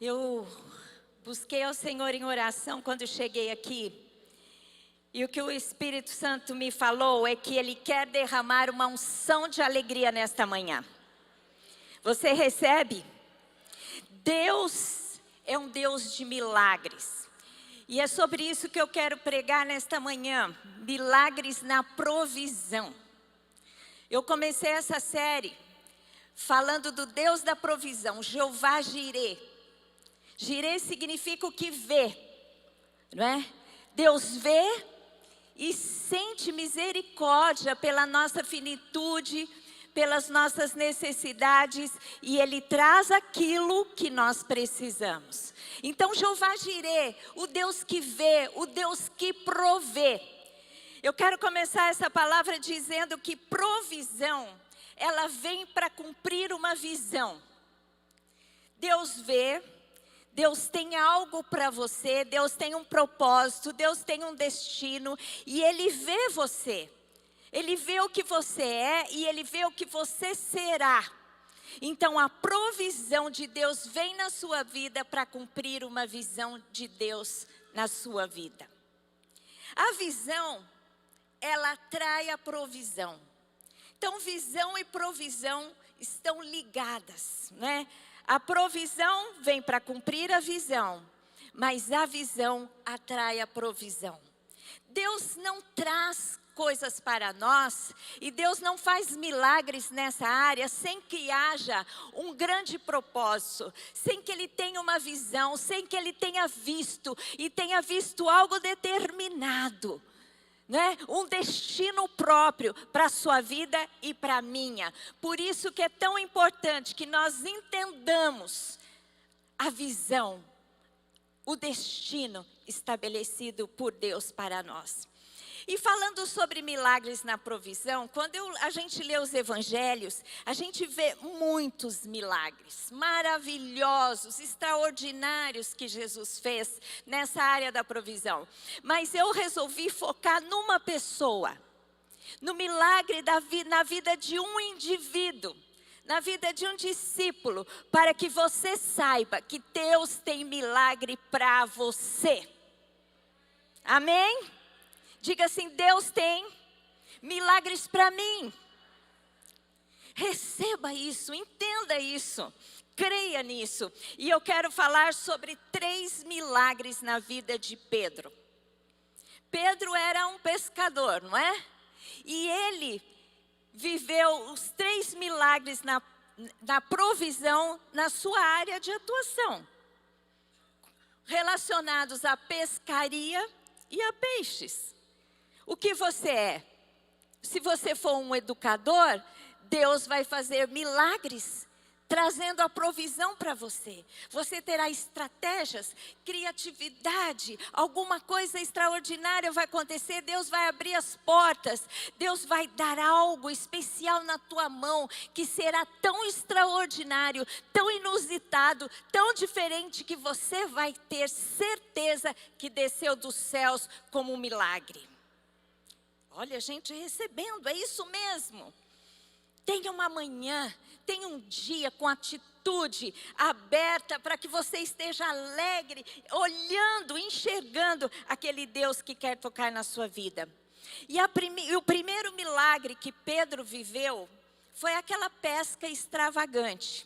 Eu busquei ao Senhor em oração quando cheguei aqui. E o que o Espírito Santo me falou é que Ele quer derramar uma unção de alegria nesta manhã. Você recebe? Deus é um Deus de milagres. E é sobre isso que eu quero pregar nesta manhã. Milagres na provisão. Eu comecei essa série falando do Deus da provisão, Jeová Jirê. Jirê significa o que vê, não é? Deus vê e sente misericórdia pela nossa finitude, pelas nossas necessidades, e Ele traz aquilo que nós precisamos. Então, Jeová Jirê, o Deus que vê, o Deus que provê. Eu quero começar essa palavra dizendo que provisão, ela vem para cumprir uma visão. Deus vê, Deus tem algo para você, Deus tem um propósito, Deus tem um destino, e Ele vê você. Ele vê o que você é e Ele vê o que você será. Então a provisão de Deus vem na sua vida para cumprir uma visão de Deus na sua vida. A visão, ela atrai a provisão. Então visão e provisão estão ligadas, né? A provisão vem para cumprir a visão, mas a visão atrai a provisão. Deus não traz coisas para nós, e Deus não faz milagres nessa área sem que haja um grande propósito, sem que Ele tenha uma visão, sem que Ele tenha visto, e tenha visto algo determinado, né? Um destino próprio para a sua vida e para a minha. Por isso que é tão importante que nós entendamos a visão, o destino estabelecido por Deus para nós. E falando sobre milagres na provisão, quando a gente lê os evangelhos, a gente vê muitos milagres maravilhosos, extraordinários que Jesus fez nessa área da provisão. Mas eu resolvi focar numa pessoa, no milagre na vida de um indivíduo, na vida de um discípulo, para que você saiba que Deus tem milagre para você. Amém? Diga assim, Deus tem milagres para mim. Receba isso, entenda isso, creia nisso. E eu quero falar sobre 3 milagres na vida de Pedro. Pedro era um pescador, não é? E ele viveu os 3 milagres na provisão na sua área de atuação, relacionados à pescaria e a peixes. O que você é? Se você for um educador, Deus vai fazer milagres, trazendo a provisão para você. Você terá estratégias, criatividade, alguma coisa extraordinária vai acontecer. Deus vai abrir as portas, Deus vai dar algo especial na tua mão, que será tão extraordinário, tão inusitado, tão diferente, que você vai ter certeza que desceu dos céus como um milagre. Olha, a gente recebendo, é isso mesmo. Tenha uma manhã, tenha um dia com atitude aberta para que você esteja alegre, olhando, enxergando aquele Deus que quer tocar na sua vida. E o primeiro milagre que Pedro viveu foi aquela pesca extravagante.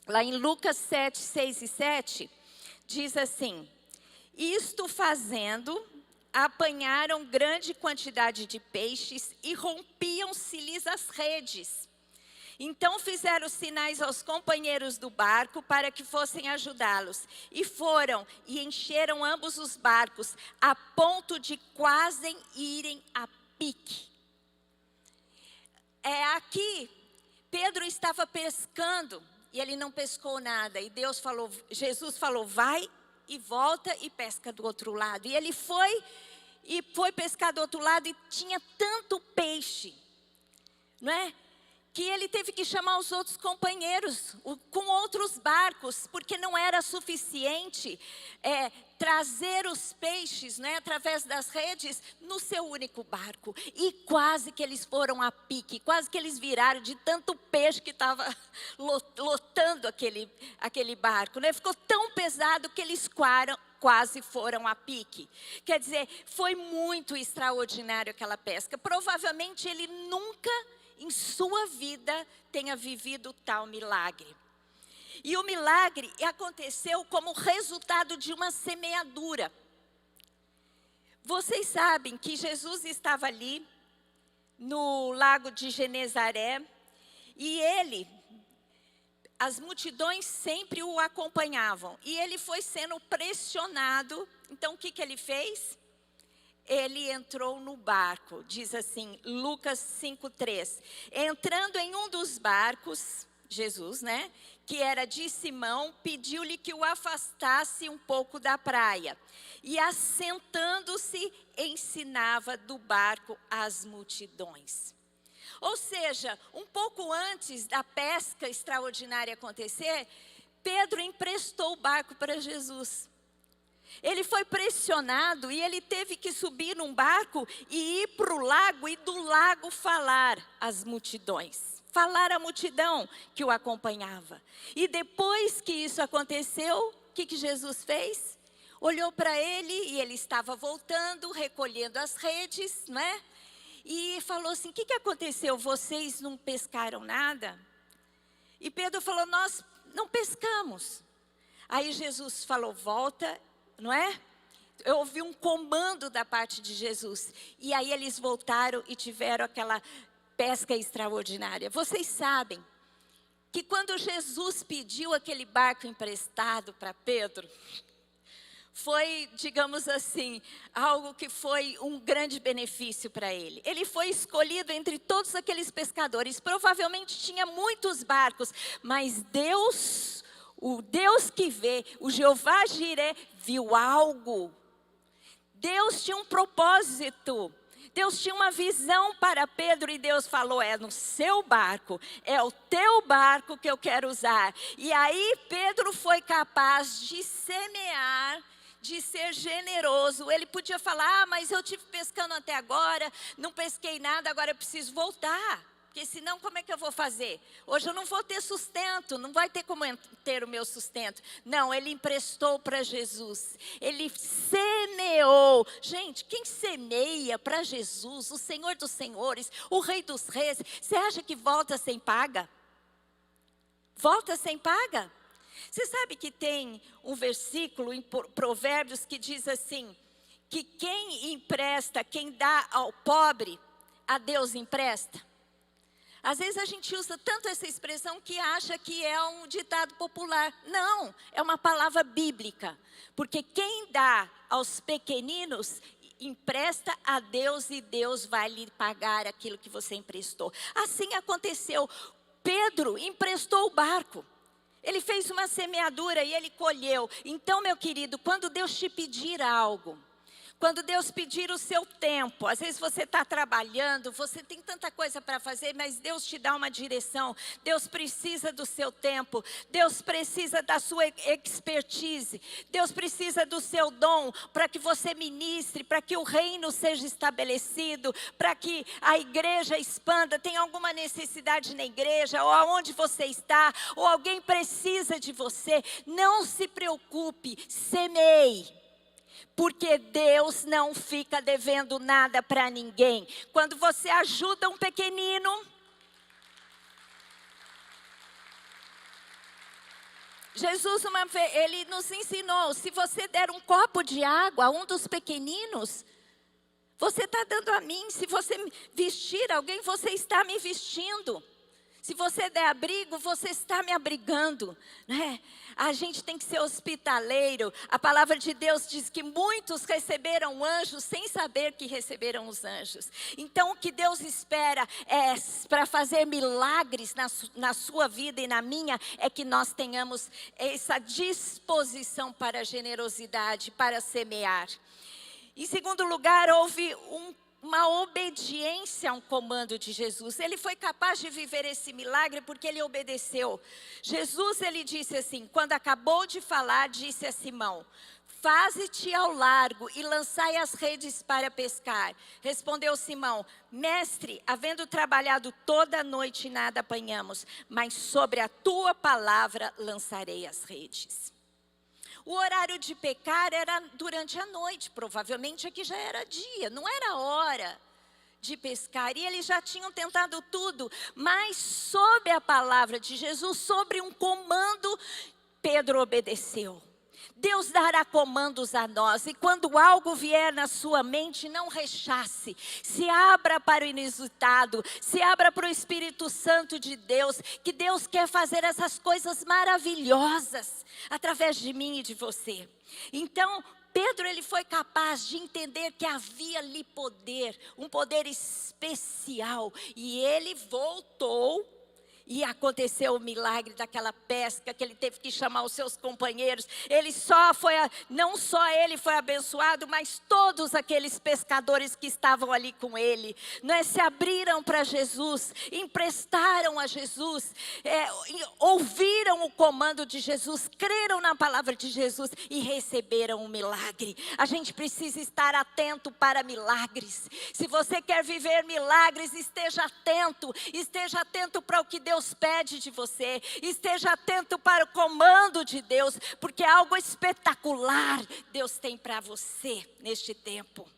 Lá em Lucas 7, 6 e 7, diz assim: isto fazendo, apanharam grande quantidade de peixes e rompiam-se-lhes as redes. Então fizeram sinais aos companheiros do barco para que fossem ajudá-los. E foram e encheram ambos os barcos, a ponto de quase irem a pique. Aqui, Pedro estava pescando e ele não pescou nada. E Jesus falou, vai e volta e pesca do outro lado. E ele foi pescar do outro lado e tinha tanto peixe, não é? que ele teve que chamar os outros companheiros, com outros barcos, porque não era suficiente trazer os peixes, né, através das redes, no seu único barco. E quase que eles foram a pique, quase que eles viraram de tanto peixe que estava lotando aquele barco, né? Ficou tão pesado que eles quase foram a pique. Quer dizer, foi muito extraordinário aquela pesca. Provavelmente ele nunca em sua vida tenha vivido tal milagre. E o milagre aconteceu como resultado de uma semeadura. Vocês sabem que Jesus estava ali no lago de Genezaré e as multidões sempre o acompanhavam. E ele foi sendo pressionado. Então o que ele fez? Ele entrou no barco, diz assim, Lucas 5:3. Entrando em um dos barcos, Jesus, né, que era de Simão, pediu-lhe que o afastasse um pouco da praia. E assentando-se, ensinava do barco as multidões. Ou seja, um pouco antes da pesca extraordinária acontecer, Pedro emprestou o barco para Jesus. Ele foi pressionado e ele teve que subir num barco e ir para o lago e do lago falar às multidões. Falar à multidão que o acompanhava. E depois que isso aconteceu, o que Jesus fez? Olhou para ele e ele estava voltando, recolhendo as redes, né? E falou assim, o que aconteceu? Vocês não pescaram nada? E Pedro falou, nós não pescamos. Aí Jesus falou, volta, não é? Eu ouvi um comando da parte de Jesus. E aí eles voltaram e tiveram aquela pesca extraordinária. Vocês sabem que quando Jesus pediu aquele barco emprestado para Pedro, foi, digamos assim, algo que foi um grande benefício para ele. Ele foi escolhido entre todos aqueles pescadores. Provavelmente tinha muitos barcos, mas Deus, o Deus que vê, o Jeová Jiré, viu algo. Deus tinha um propósito. Deus tinha uma visão para Pedro e Deus falou, é no seu barco, é o teu barco que eu quero usar. E aí Pedro foi capaz de semear, de ser generoso. Ele podia falar, mas eu estive pescando até agora, não pesquei nada, agora eu preciso voltar. Porque senão como é que eu vou fazer? Hoje eu não vou ter sustento, não vai ter como ter o meu sustento. Não, ele emprestou para Jesus. Ele semeou. Gente, quem semeia para Jesus, o Senhor dos Senhores, o Rei dos Reis, você acha que volta sem paga? Volta sem paga? Você sabe que tem um versículo em Provérbios que diz assim, que quem empresta, quem dá ao pobre, a Deus empresta? Às vezes a gente usa tanto essa expressão que acha que é um ditado popular. Não, é uma palavra bíblica. Porque quem dá aos pequeninos, empresta a Deus e Deus vai lhe pagar aquilo que você emprestou. Assim aconteceu. Pedro emprestou o barco. Ele fez uma semeadura e ele colheu. Então, meu querido, quando Deus te pedir algo, quando Deus pedir o seu tempo, às vezes você está trabalhando, você tem tanta coisa para fazer, mas Deus te dá uma direção. Deus precisa do seu tempo, Deus precisa da sua expertise, Deus precisa do seu dom para que você ministre, para que o reino seja estabelecido, para que a igreja expanda. Tem alguma necessidade na igreja, ou aonde você está, ou alguém precisa de você, não se preocupe, semeie. Porque Deus não fica devendo nada para ninguém. Quando você ajuda um pequenino, Jesus uma vez, ele nos ensinou, se você der um copo de água a um dos pequeninos, você está dando a mim. Se você vestir alguém, você está me vestindo. Se você der abrigo, você está me abrigando, né? A gente tem que ser hospitaleiro. A palavra de Deus diz que muitos receberam anjos sem saber que receberam os anjos. Então o que Deus espera é para fazer milagres na sua vida e na minha, é que nós tenhamos essa disposição para a generosidade, para semear. Em segundo lugar, houve um uma obediência a um comando de Jesus. Ele foi capaz de viver esse milagre porque ele obedeceu. Jesus, ele disse assim, quando acabou de falar, disse a Simão: faze-te ao largo e lançai as redes para pescar. Respondeu Simão: mestre, havendo trabalhado toda a noite nada apanhamos, mas sobre a tua palavra lançarei as redes. O horário de pecar era durante a noite, provavelmente aqui já era dia, não era hora de pescar. E eles já tinham tentado tudo, mas sob a palavra de Jesus, sobre um comando, Pedro obedeceu. Deus dará comandos a nós, e quando algo vier na sua mente, não rechace. Se abra para o inusitado, se abra para o Espírito Santo de Deus, que Deus quer fazer essas coisas maravilhosas, através de mim e de você. Então, Pedro, ele foi capaz de entender que havia ali poder, um poder especial, e ele voltou. E aconteceu o milagre daquela pesca, que ele teve que chamar os seus companheiros. Não só ele foi abençoado, mas todos aqueles pescadores que estavam ali com ele, se abriram para Jesus, emprestaram a Jesus, ouviram o comando de Jesus, creram na palavra de Jesus e receberam o milagre. A gente precisa estar atento para milagres. Se você quer viver milagres, esteja atento para o que Deus pede de você, esteja atento para o comando de Deus, porque algo espetacular Deus tem para você neste tempo.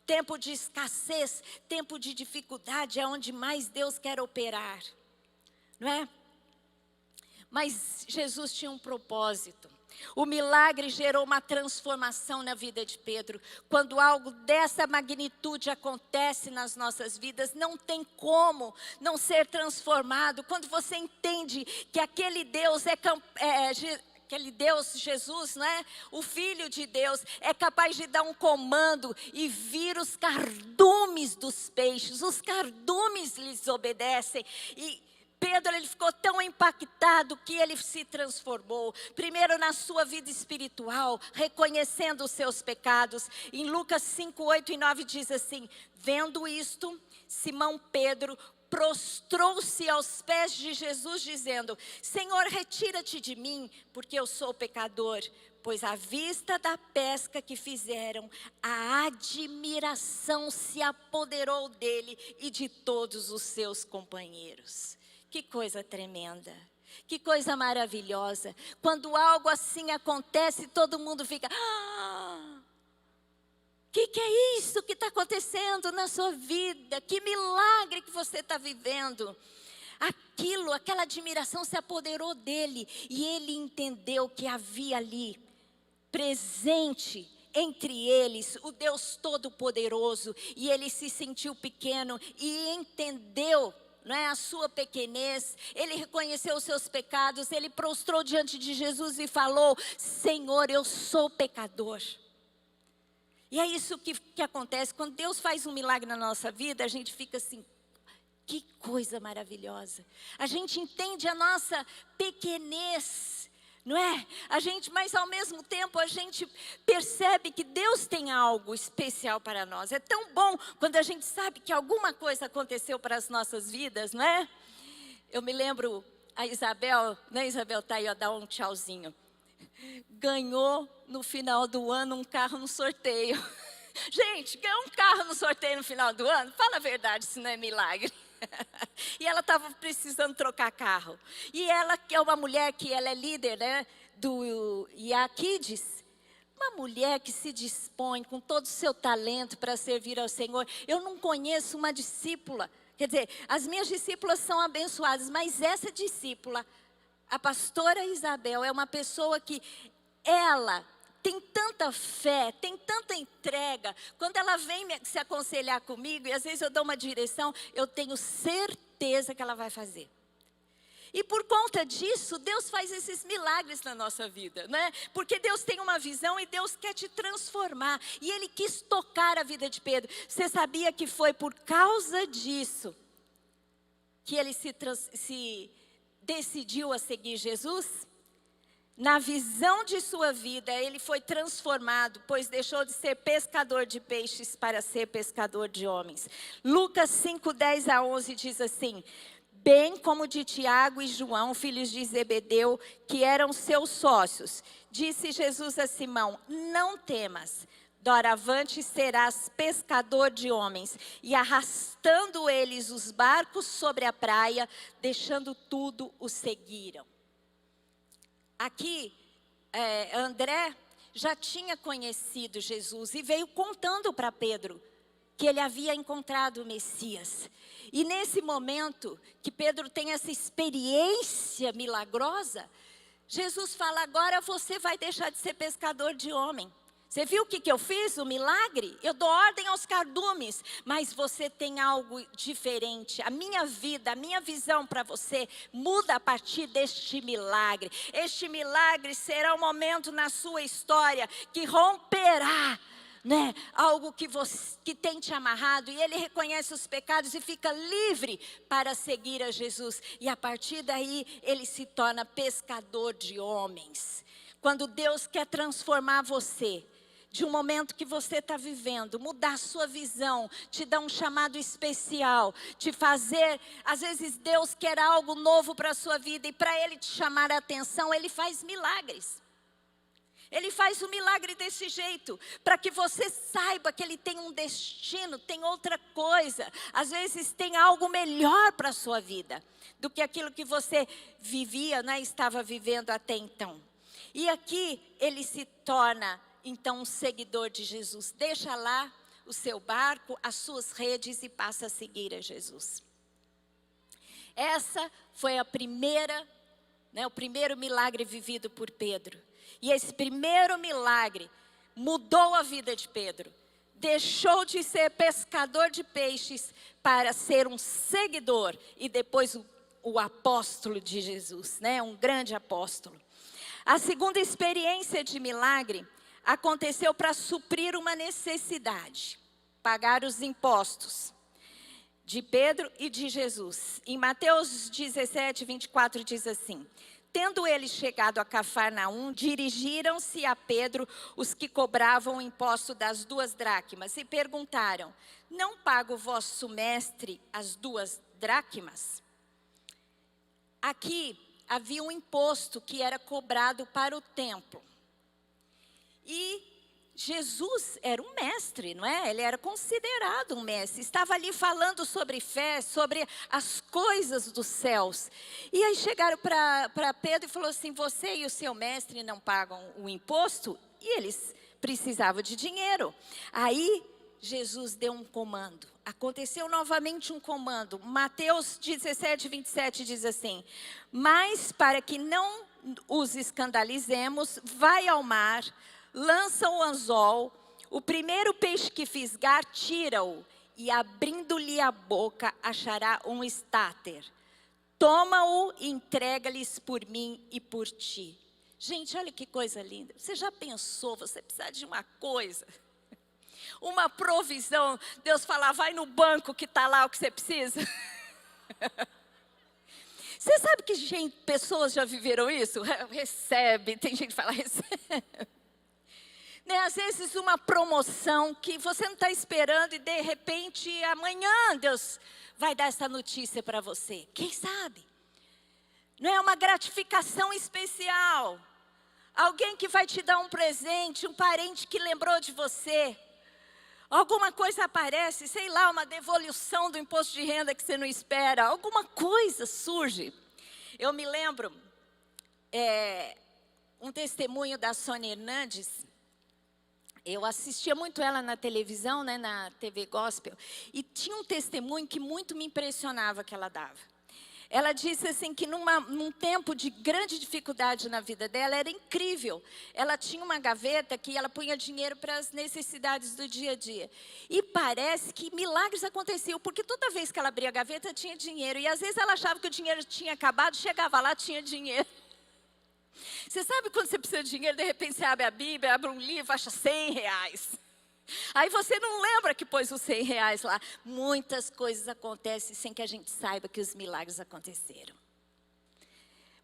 Tempo de escassez, tempo de dificuldade é onde mais Deus quer operar, não é? Mas Jesus tinha um propósito. O milagre gerou uma transformação na vida de Pedro. Quando algo dessa magnitude acontece nas nossas vidas, não tem como não ser transformado. Quando você entende que aquele Deus aquele Deus, Jesus, o Filho de Deus, é capaz de dar um comando e vir os cardumes dos peixes. Os cardumes lhes obedecem. E Pedro, ele ficou tão impactado que ele se transformou. Primeiro na sua vida espiritual, reconhecendo os seus pecados. Em Lucas 5, 8 e 9 diz assim: vendo isto, Simão Pedro prostrou-se aos pés de Jesus, dizendo: Senhor, retira-te de mim, porque eu sou pecador. Pois à vista da pesca que fizeram, a admiração se apoderou dele e de todos os seus companheiros. Que coisa tremenda, que coisa maravilhosa. Quando algo assim acontece, todo mundo fica: que é isso que está acontecendo na sua vida? Que milagre que você está vivendo. Aquela admiração se apoderou dele, e ele entendeu que havia ali, presente entre eles, o Deus Todo-Poderoso, e ele se sentiu pequeno e entendeu a sua pequenez. Ele reconheceu os seus pecados, ele prostrou diante de Jesus e falou: Senhor, eu sou pecador. E é isso que acontece, quando Deus faz um milagre na nossa vida, a gente fica assim: que coisa maravilhosa. A gente entende a nossa pequenez, não é? Mas ao mesmo tempo a gente percebe que Deus tem algo especial para nós. É tão bom quando a gente sabe que alguma coisa aconteceu para as nossas vidas, não é? Eu me lembro, a Isabel, Isabel está aí, dá um tchauzinho. Ganhou no final do ano um carro no sorteio. Gente, ganhou um carro no sorteio no final do ano? Fala a verdade, se não é milagre. E ela estava precisando trocar carro. E ela, que é uma mulher que ela é líder, do IA Kids, uma mulher que se dispõe com todo o seu talento para servir ao Senhor. Eu não conheço uma discípula, quer dizer, as minhas discípulas são abençoadas, mas essa discípula, a pastora Isabel, é uma pessoa que ela tem tanta fé, tem tanta entrega. Quando ela vem se aconselhar comigo, e às vezes eu dou uma direção, eu tenho certeza que ela vai fazer. E por conta disso, Deus faz esses milagres na nossa vida, Porque Deus tem uma visão e Deus quer te transformar. E Ele quis tocar a vida de Pedro. Você sabia que foi por causa disso que ele se decidiu a seguir Jesus? na visão de sua vida, ele foi transformado, pois deixou de ser pescador de peixes para ser pescador de homens. Lucas 5, 10 a 11 diz assim: bem como de Tiago e João, filhos de Zebedeu, que eram seus sócios, disse Jesus a Simão: não temas, doravante serás pescador de homens. E arrastando eles os barcos sobre a praia, deixando tudo, o seguiram. Aqui, André já tinha conhecido Jesus e veio contando para Pedro que ele havia encontrado o Messias. E nesse momento que Pedro tem essa experiência milagrosa, Jesus fala: agora você vai deixar de ser pescador de homem. Você viu o que eu fiz? O milagre? Eu dou ordem aos cardumes, mas você tem algo diferente. A minha vida, a minha visão para você muda a partir deste milagre. Este milagre será um momento na sua história que romperá, né, algo que tem te amarrado, e ele reconhece os pecados e fica livre para seguir a Jesus. E a partir daí ele se torna pescador de homens. Quando Deus quer transformar você de um momento que você está vivendo, mudar a sua visão, te dar um chamado especial, te fazer, às vezes Deus quer algo novo para a sua vida, e para Ele te chamar a atenção, Ele faz milagres. Ele faz o milagre desse jeito, para que você saiba que Ele tem um destino, tem outra coisa. Às vezes tem algo melhor para a sua vida, do que aquilo que você vivia, né, estava vivendo até então. E aqui ele se torna então um seguidor de Jesus. Deixa lá o seu barco, as suas redes e passa a seguir a Jesus. Essa foi o primeiro milagre vivido por Pedro. E esse primeiro milagre mudou a vida de Pedro. Deixou de ser pescador de peixes para ser um seguidor e depois o apóstolo de Jesus, né? Um grande apóstolo. A segunda experiência de milagre aconteceu para suprir uma necessidade, pagar os impostos de Pedro e de Jesus. Em Mateus 17, 24 diz assim: tendo eles chegado a Cafarnaum, dirigiram-se a Pedro os que cobravam o imposto das 2 dracmas e perguntaram: não paga o vosso mestre as 2 dracmas? Aqui havia um imposto que era cobrado para o templo. E Jesus era um mestre, não é? Ele era considerado um mestre. Estava ali falando sobre fé, sobre as coisas dos céus. E aí chegaram para Pedro e falou assim: você e o seu mestre não pagam o imposto? E eles precisavam de dinheiro. Aí Jesus deu um comando. Aconteceu novamente um comando. Mateus 17, 27 diz assim: mas para que não os escandalizemos, vai ao mar, lança o anzol, o primeiro peixe que fisgar, tira-o, e abrindo-lhe a boca, achará um estáter. Toma-o e entrega-lhes por mim e por ti. Gente, olha que coisa linda. Você já pensou, você precisa de uma coisa, uma provisão, Deus fala: vai no banco que está lá o que você precisa. Você sabe que pessoas já viveram isso? Recebe, tem gente que fala recebe. Né, às vezes uma promoção que você não está esperando e de repente amanhã Deus vai dar essa notícia para você. Quem sabe? Não é uma gratificação especial. Alguém que vai te dar um presente, um parente que lembrou de você. Alguma coisa aparece, sei lá, uma devolução do imposto de renda que você não espera. Alguma coisa surge. Eu me lembro um testemunho da Sônia Hernandes. Eu assistia muito ela na televisão, né, na TV Gospel, e tinha um testemunho que muito me impressionava que ela dava. Ela disse assim que num tempo de grande dificuldade na vida dela, era incrível. Ela tinha uma gaveta que ela punha dinheiro para as necessidades do dia a dia. E parece que milagres aconteciam, porque toda vez que ela abria a gaveta tinha dinheiro. E às vezes ela achava que o dinheiro tinha acabado, chegava lá, tinha dinheiro. Você sabe quando você precisa de dinheiro, de repente você abre a Bíblia, abre um livro, acha R$100. Aí você não lembra que pôs os R$100 lá. Muitas coisas acontecem sem que a gente saiba que os milagres aconteceram.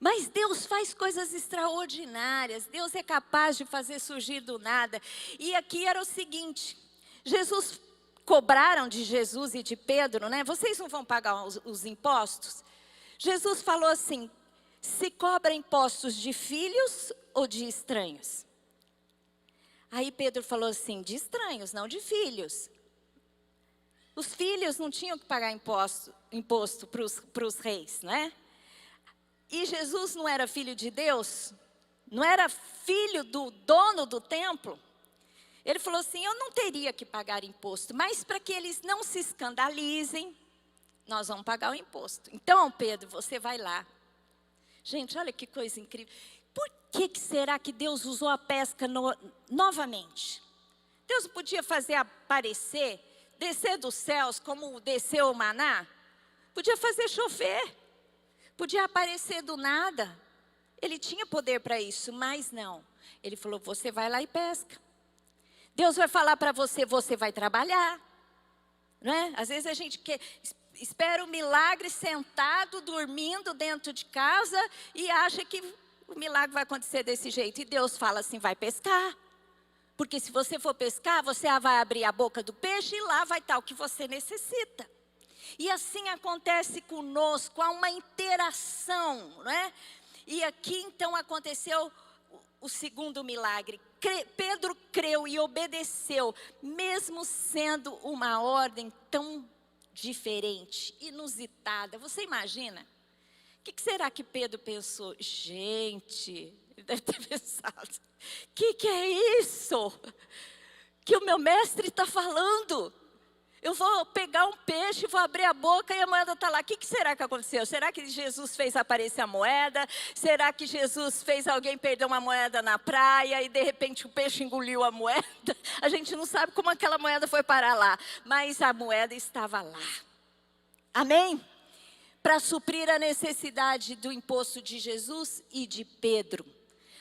Mas Deus faz coisas extraordinárias. Deus é capaz de fazer surgir do nada. E aqui era o seguinte, cobraram de Jesus e de Pedro, né? Vocês não vão pagar os impostos? Jesus falou assim, se cobra impostos de filhos ou de estranhos? Aí Pedro falou assim, de estranhos, não de filhos. Os filhos não tinham que pagar imposto para os reis, não é? E Jesus não era filho de Deus? Não era filho do dono do templo? Ele falou assim, eu não teria que pagar imposto, mas para que eles não se escandalizem, nós vamos pagar o imposto. Então, Pedro, você vai lá. Gente, olha que coisa incrível. Por que será que Deus usou a pesca novamente? Deus podia fazer aparecer, descer dos céus como desceu o maná? Podia fazer chover, podia aparecer do nada. Ele tinha poder para isso, mas não. Ele falou, você vai lá e pesca. Deus vai falar para você, você vai trabalhar. Não é? Às vezes a gente espera o milagre sentado, dormindo dentro de casa e acha que o milagre vai acontecer desse jeito. E Deus fala assim, vai pescar. Porque se você for pescar, você vai abrir a boca do peixe e lá vai estar o que você necessita. E assim acontece conosco, há uma interação, não é? E aqui então aconteceu o segundo milagre. Pedro creu e obedeceu, mesmo sendo uma ordem tão diferente, inusitada. Você imagina? O que será que Pedro pensou? Gente, ele deve ter pensado, que é isso? Que o meu mestre está falando? Eu vou pegar um peixe, vou abrir a boca e a moeda está lá. O que será que aconteceu? Será que Jesus fez aparecer a moeda? Será que Jesus fez alguém perder uma moeda na praia e de repente o peixe engoliu a moeda? A gente não sabe como aquela moeda foi parar lá, mas a moeda estava lá. Amém? Para suprir a necessidade do imposto de Jesus e de Pedro.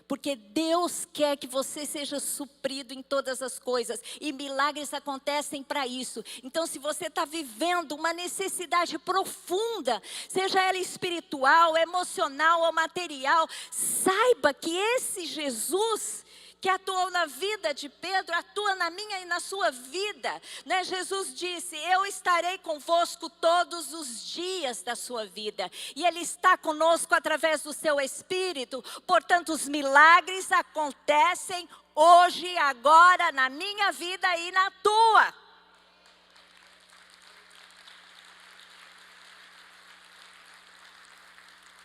Porque Deus quer que você seja suprido em todas as coisas. E milagres acontecem para isso. Então, se você está vivendo uma necessidade profunda, seja ela espiritual, emocional ou material, saiba que esse Jesus que atuou na vida de Pedro, atua na minha e na sua vida, né? Jesus disse, eu estarei convosco todos os dias da sua vida, e Ele está conosco através do seu Espírito, portanto os milagres acontecem hoje, agora, na minha vida e na tua.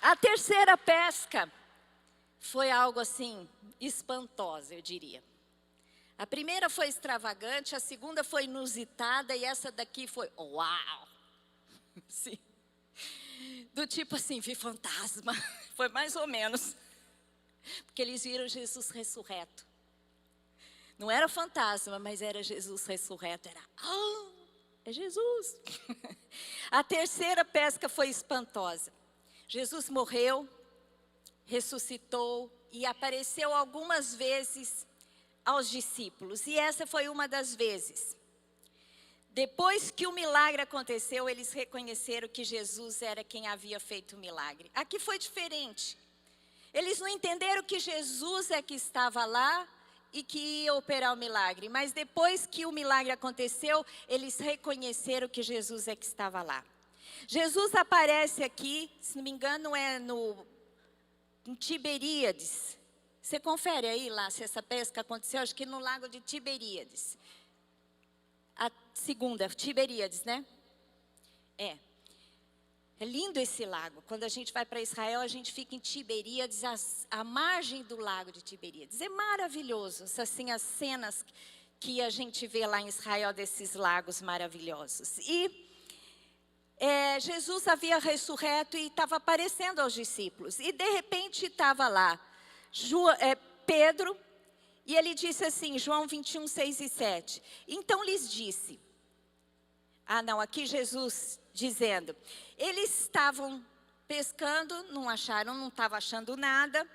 A terceira pesca foi algo assim, espantosa, eu diria. A primeira foi extravagante, a segunda foi inusitada e essa daqui foi, uau! Sim. Do tipo assim, vi fantasma, foi mais ou menos. Porque eles viram Jesus ressurreto. Não era fantasma, mas era Jesus ressurreto, era, é Jesus. A terceira pesca foi espantosa. Jesus morreu, ressuscitou e apareceu algumas vezes aos discípulos. E essa foi uma das vezes. Depois que o milagre aconteceu, eles reconheceram que Jesus era quem havia feito o milagre. Aqui foi diferente. Eles não entenderam que Jesus é que estava lá e que ia operar o milagre. Mas depois que o milagre aconteceu, eles reconheceram que Jesus é que estava lá. Jesus aparece aqui, se não me engano, é em Tiberíades. Você confere aí lá se essa pesca aconteceu, acho que no lago de Tiberíades. A segunda, Tiberíades, né? É lindo esse lago. Quando a gente vai para Israel, a gente fica em Tiberíades, à margem do lago de Tiberíades. É maravilhoso, assim, as cenas que a gente vê lá em Israel desses lagos maravilhosos. E Jesus havia ressurreto e estava aparecendo aos discípulos. E de repente estava lá Pedro, e ele disse assim, João 21, 6 e 7. Então lhes disse, aqui Jesus dizendo, eles estavam pescando, não estavam achando nada,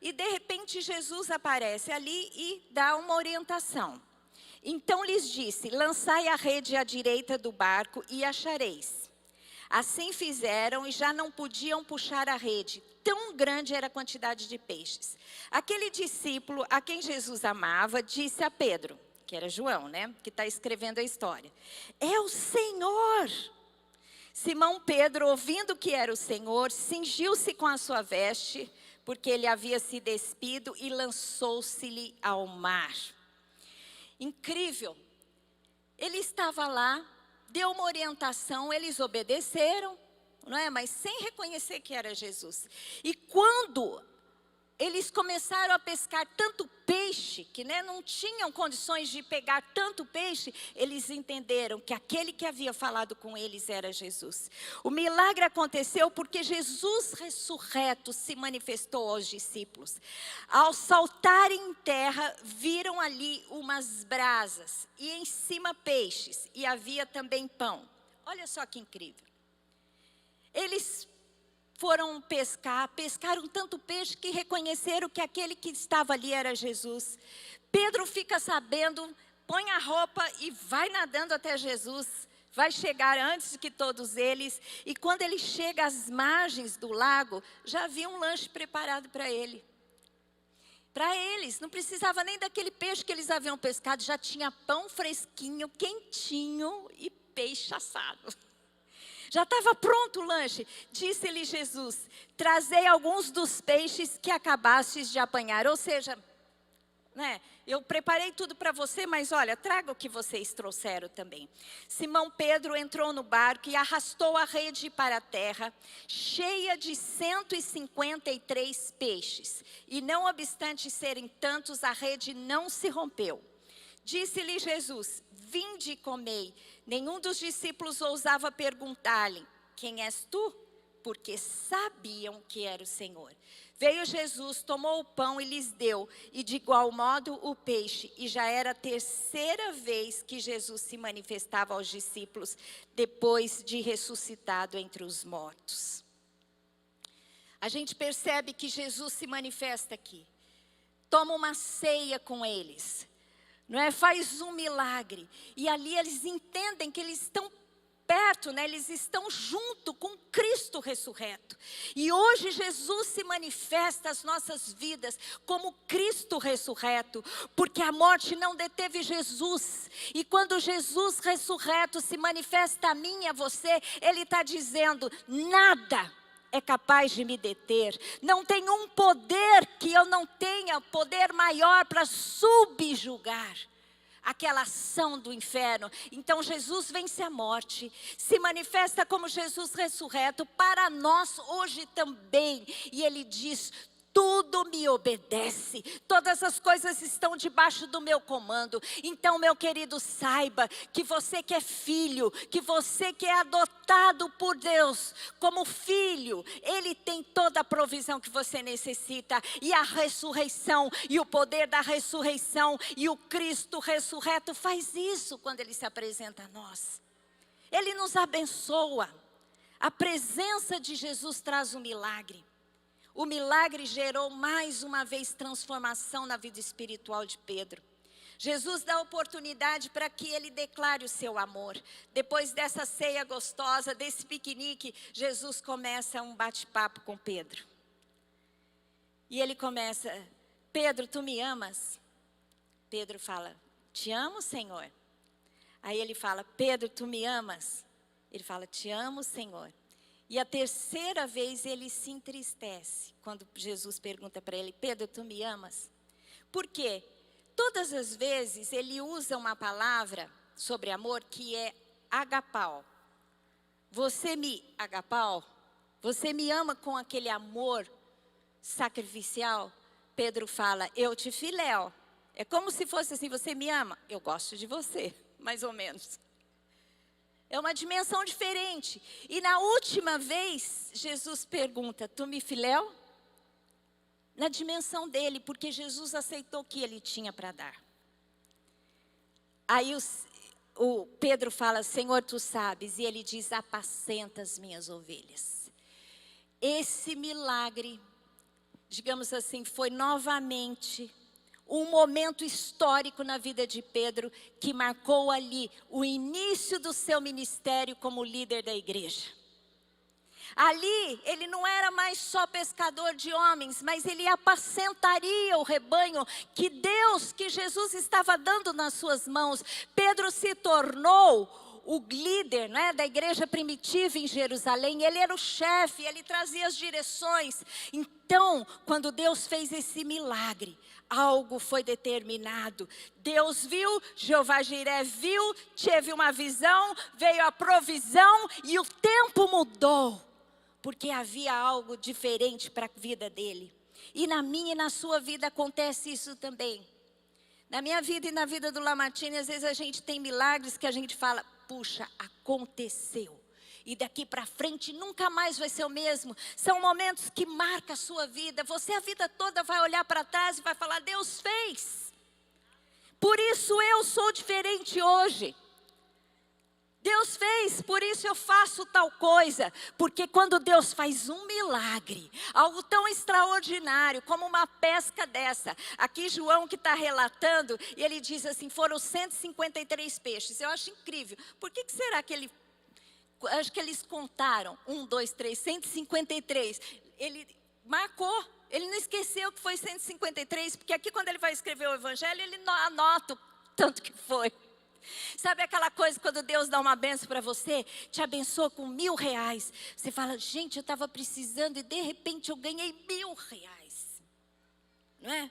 e de repente Jesus aparece ali e dá uma orientação. Então lhes disse, lançai a rede à direita do barco e achareis. Assim fizeram e já não podiam puxar a rede. Tão grande era a quantidade de peixes. Aquele discípulo a quem Jesus amava disse a Pedro, que era João, né? Que está escrevendo a história. É o Senhor! Simão Pedro, ouvindo que era o Senhor, cingiu-se com a sua veste, porque ele havia se despido e lançou-se-lhe ao mar. Incrível. Ele estava lá, deu uma orientação, eles obedeceram, não é? Mas sem reconhecer que era Jesus. E quando eles começaram a pescar tanto peixe, que não tinham condições de pegar tanto peixe, eles entenderam que aquele que havia falado com eles era Jesus. O milagre aconteceu porque Jesus ressurreto se manifestou aos discípulos. Ao saltarem em terra, viram ali umas brasas e em cima peixes, e havia também pão. Olha só que incrível. Eles foram pescar, pescaram tanto peixe que reconheceram que aquele que estava ali era Jesus. Pedro fica sabendo, põe a roupa e vai nadando até Jesus. Vai chegar antes que todos eles. E quando ele chega às margens do lago, já havia um lanche preparado para ele. Para eles, não precisava nem daquele peixe que eles haviam pescado. Já tinha pão fresquinho, quentinho e peixe assado. Já estava pronto o lanche. Disse-lhe Jesus, trazei alguns dos peixes que acabastes de apanhar. Ou seja, eu preparei tudo para você, mas olha, traga o que vocês trouxeram também. Simão Pedro entrou no barco e arrastou a rede para a terra, cheia de 153 peixes. E não obstante serem tantos, a rede não se rompeu. Disse-lhe Jesus, vinde e comei. Nenhum dos discípulos ousava perguntar-lhe, quem és tu? Porque sabiam que era o Senhor. Veio Jesus, tomou o pão e lhes deu, e de igual modo o peixe. E já era a terceira vez que Jesus se manifestava aos discípulos, depois de ressuscitado entre os mortos. A gente percebe que Jesus se manifesta aqui. Toma uma ceia com eles. Faz um milagre, e ali eles entendem que eles estão perto, eles estão junto com Cristo ressurreto. E hoje Jesus se manifesta às nossas vidas como Cristo ressurreto, porque a morte não deteve Jesus. E quando Jesus ressurreto se manifesta a mim e a você, Ele está dizendo, nada é capaz de me deter. Não tem um poder que eu não tenha, poder maior para subjugar aquela ação do inferno. Então Jesus vence a morte, se manifesta como Jesus ressurreto para nós hoje também. E Ele diz, tudo me obedece, todas as coisas estão debaixo do meu comando. Então, meu querido, saiba que você que é filho, que você que é adotado por Deus como filho, Ele tem toda a provisão que você necessita. E a ressurreição, e o poder da ressurreição, e o Cristo ressurreto faz isso quando Ele se apresenta a nós. Ele nos abençoa. A presença de Jesus traz um milagre. O milagre gerou mais uma vez transformação na vida espiritual de Pedro. Jesus dá oportunidade para que ele declare o seu amor. Depois dessa ceia gostosa, desse piquenique, Jesus começa um bate-papo com Pedro. E ele começa, Pedro, tu me amas? Pedro fala, te amo, Senhor. Aí ele fala, Pedro, tu me amas? Ele fala, te amo, Senhor. E a terceira vez ele se entristece, quando Jesus pergunta para ele, Pedro, tu me amas? Por quê? Todas as vezes ele usa uma palavra sobre amor que é agapau. Você me agapau? Você me ama com aquele amor sacrificial? Pedro fala, eu te filéu. É como se fosse assim, você me ama? Eu gosto de você, mais ou menos. É uma dimensão diferente. E na última vez, Jesus pergunta, tu me filéu? Na dimensão dele, porque Jesus aceitou o que ele tinha para dar. Aí o Pedro fala, Senhor, tu sabes. E ele diz, apacenta as minhas ovelhas. Esse milagre, digamos assim, foi novamente um momento histórico na vida de Pedro, que marcou ali o início do seu ministério como líder da igreja. Ali, ele não era mais só pescador de homens, mas ele apacentaria o rebanho que Jesus estava dando nas suas mãos. Pedro se tornou o líder, né, da igreja primitiva em Jerusalém. Ele era o chefe, ele trazia as direções. Então, quando Deus fez esse milagre, algo foi determinado. Deus viu, Jeová Jiré viu, teve uma visão, veio a provisão e o tempo mudou. Porque havia algo diferente para a vida dele. E na minha e na sua vida acontece isso também. Na minha vida e na vida do Lamartine, às vezes a gente tem milagres que a gente fala, puxa, aconteceu. E daqui para frente nunca mais vai ser o mesmo. São momentos que marcam a sua vida. Você a vida toda vai olhar para trás e vai falar, Deus fez. Por isso eu sou diferente hoje. Deus fez, por isso eu faço tal coisa. Porque quando Deus faz um milagre, algo tão extraordinário como uma pesca dessa. Aqui João que está relatando, e ele diz assim, foram 153 peixes. Eu acho incrível. Por que será que acho que eles contaram, 1, 2, 3, 153. Ele marcou, ele não esqueceu que foi 153, porque aqui quando ele vai escrever o evangelho, ele anota o tanto que foi. Sabe aquela coisa quando Deus dá uma benção para você, te abençoa com R$1.000. Você fala, gente, eu estava precisando e de repente eu ganhei R$1.000. Não é?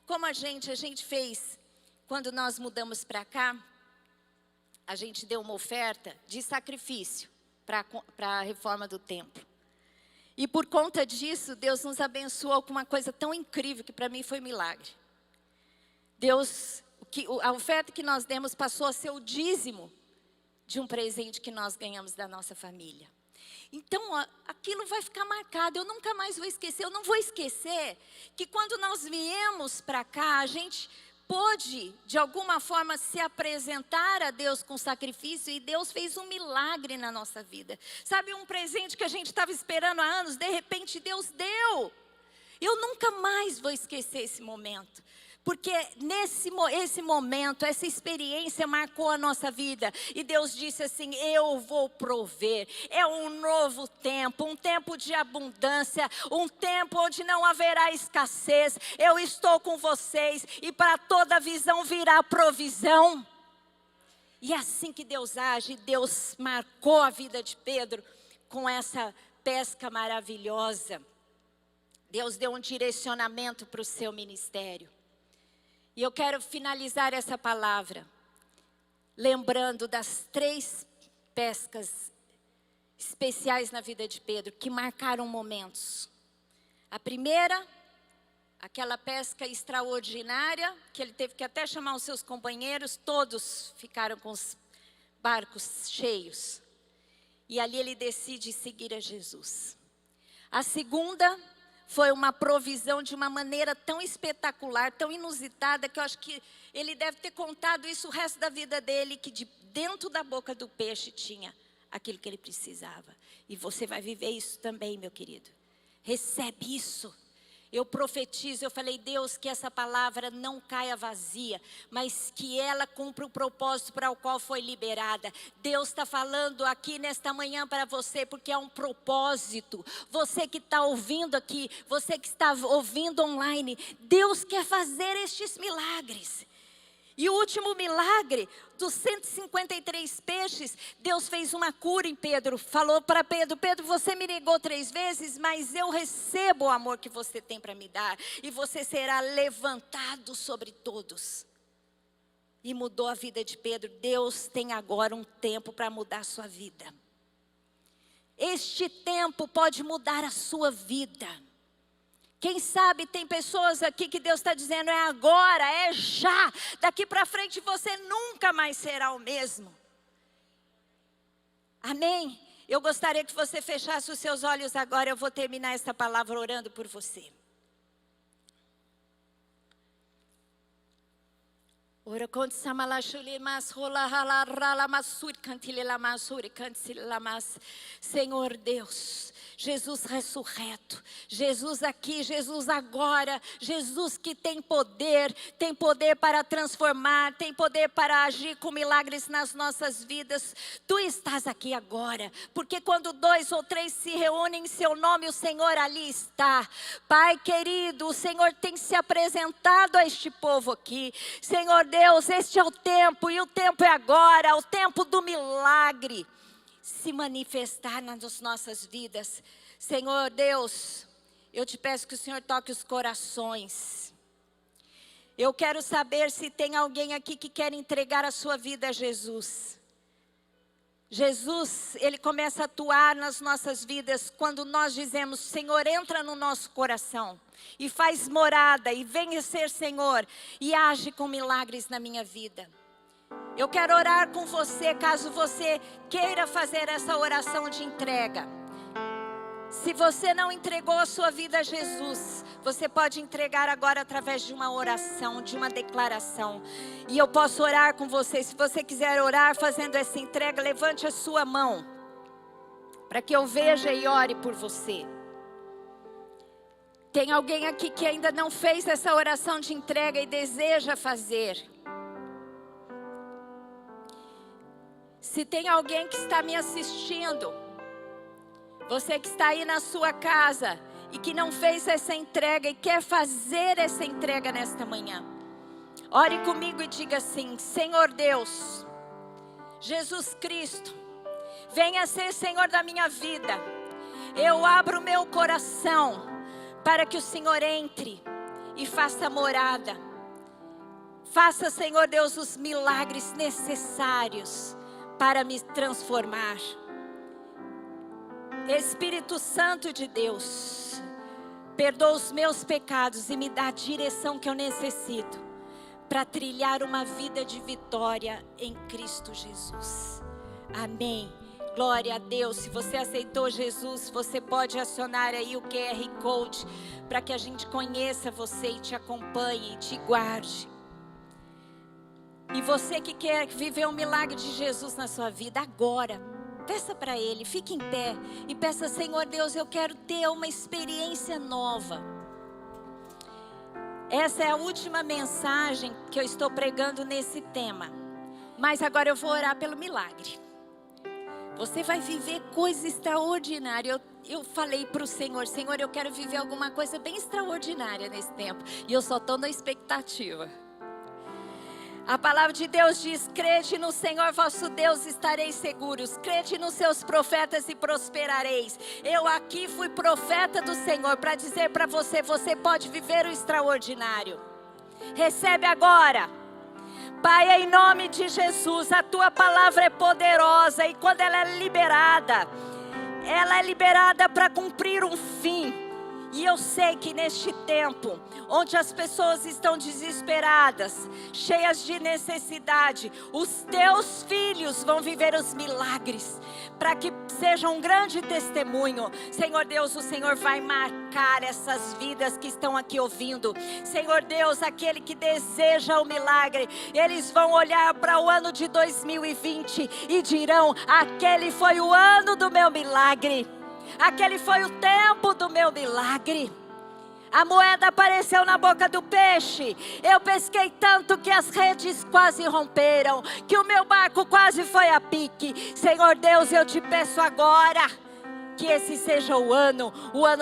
Como a gente fez, quando nós mudamos para cá, a gente deu uma oferta de sacrifício para a reforma do templo. E por conta disso, Deus nos abençoou com uma coisa tão incrível que para mim foi milagre. A oferta que nós demos passou a ser o dízimo de um presente que nós ganhamos da nossa família. Então, aquilo vai ficar marcado, eu nunca mais vou esquecer. Eu não vou esquecer que quando nós viemos para cá, a gente pôde, de alguma forma, se apresentar a Deus com sacrifício e Deus fez um milagre na nossa vida. Sabe, um presente que a gente estava esperando há anos, de repente Deus deu. Eu nunca mais vou esquecer esse momento. Porque esse momento, essa experiência marcou a nossa vida. E Deus disse assim, eu vou prover. É um novo tempo, um tempo de abundância. Um tempo onde não haverá escassez. Eu estou com vocês e para toda visão virá provisão. E é assim que Deus age. Deus marcou a vida de Pedro com essa pesca maravilhosa. Deus deu um direcionamento para o seu ministério. E eu quero finalizar essa palavra, lembrando das 3 pescas especiais na vida de Pedro, que marcaram momentos. A primeira, aquela pesca extraordinária, que ele teve que até chamar os seus companheiros, todos ficaram com os barcos cheios. E ali ele decide seguir a Jesus. A segunda foi uma provisão de uma maneira tão espetacular, tão inusitada, que eu acho que ele deve ter contado isso o resto da vida dele, que dentro da boca do peixe tinha aquilo que ele precisava. E você vai viver isso também, meu querido. Recebe isso. Eu profetizo, eu falei, Deus, que essa palavra não caia vazia, mas que ela cumpra o propósito para o qual foi liberada. Deus está falando aqui nesta manhã para você, porque é um propósito. Você que está ouvindo aqui, você que está ouvindo online, Deus quer fazer estes milagres. E o último milagre, dos 153 peixes, Deus fez uma cura em Pedro. Falou para Pedro, Pedro, você me negou 3 vezes, mas eu recebo o amor que você tem para me dar. E você será levantado sobre todos. E mudou a vida de Pedro. Deus tem agora um tempo para mudar a sua vida. Este tempo pode mudar a sua vida. Quem sabe tem pessoas aqui que Deus está dizendo, é agora, é já. Daqui para frente você nunca mais será o mesmo. Amém? Eu gostaria que você fechasse os seus olhos agora. Eu vou terminar esta palavra orando por você. Ora conte samalachuli mas rola rala rala masur cantile la masur cantile la mas. Senhor Deus, Jesus ressurreto, Jesus aqui, Jesus agora, Jesus que tem poder para transformar, tem poder para agir com milagres nas nossas vidas. Tu estás aqui agora, porque quando 2 ou 3 se reúnem em seu nome, o Senhor ali está. Pai querido, o Senhor tem se apresentado a este povo aqui. Senhor Deus, este é o tempo, e o tempo é agora, o tempo do milagre se manifestar nas nossas vidas. Senhor Deus, eu te peço que o Senhor toque os corações. Eu quero saber se tem alguém aqui que quer entregar a sua vida a Jesus. Jesus, Ele começa a atuar nas nossas vidas quando nós dizemos: Senhor, entra no nosso coração e faz morada, e venha ser Senhor, e age com milagres na minha vida. Eu quero orar com você, caso você queira fazer essa oração de entrega. Se você não entregou a sua vida a Jesus, você pode entregar agora através de uma oração, de uma declaração. E eu posso orar com você. Se você quiser orar fazendo essa entrega, levante a sua mão, para que eu veja e ore por você. Tem alguém aqui que ainda não fez essa oração de entrega e deseja fazer? Se tem alguém que está me assistindo, você que está aí na sua casa e que não fez essa entrega e quer fazer essa entrega nesta manhã, ore comigo e diga assim: Senhor Deus, Jesus Cristo, venha ser Senhor da minha vida. Eu abro o meu coração para que o Senhor entre e faça morada. Faça, Senhor Deus, os milagres necessários para me transformar. Espírito Santo de Deus, perdoa os meus pecados e me dá a direção que eu necessito para trilhar uma vida de vitória em Cristo Jesus. Amém. Glória a Deus. Se você aceitou Jesus, você pode acionar aí o QR Code para que a gente conheça você e te acompanhe e te guarde. E você que quer viver um milagre de Jesus na sua vida agora, peça para Ele, fique em pé e peça: Senhor Deus, eu quero ter uma experiência nova. Essa é a última mensagem que eu estou pregando nesse tema, mas agora eu vou orar pelo milagre. Você vai viver coisa extraordinária. Eu falei para o Senhor: Senhor, eu quero viver alguma coisa bem extraordinária nesse tempo, e eu só estou na expectativa. A palavra de Deus diz: crede no Senhor vosso Deus, estareis seguros. Crede nos seus profetas e prosperareis. Eu aqui fui profeta do Senhor para dizer para você: você pode viver o extraordinário. Recebe agora. Pai, em nome de Jesus, a tua palavra é poderosa, e quando ela é liberada para cumprir um fim. E eu sei que neste tempo, onde as pessoas estão desesperadas, cheias de necessidade, os teus filhos vão viver os milagres, para que seja um grande testemunho. Senhor Deus, o Senhor vai marcar essas vidas que estão aqui ouvindo. Senhor Deus, aquele que deseja o milagre, eles vão olhar para o ano de 2020 e dirão: aquele foi o ano do meu milagre. Aquele foi o tempo do meu milagre. A moeda apareceu na boca do peixe. Eu pesquei tanto que as redes quase romperam, que o meu barco quase foi a pique. Senhor Deus, eu te peço agora que esse seja o ano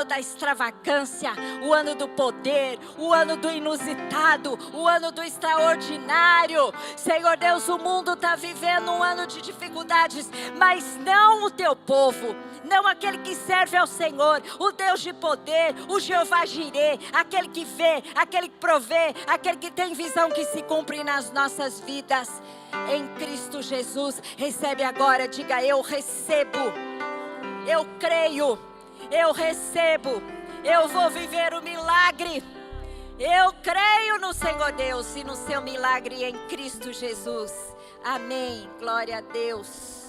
da extravagância, o ano do poder, o ano do inusitado, o ano do extraordinário. Senhor Deus, o mundo está vivendo um ano de dificuldades, mas não o teu povo, não aquele que serve ao Senhor, o Deus de poder, o Jeová Jirê, aquele que vê, aquele que provê, aquele que tem visão que se cumpre nas nossas vidas. Em Cristo Jesus, recebe agora, diga: eu recebo. Eu creio, eu recebo, eu vou viver o milagre. Eu creio no Senhor Deus e no seu milagre em Cristo Jesus. Amém. Glória a Deus.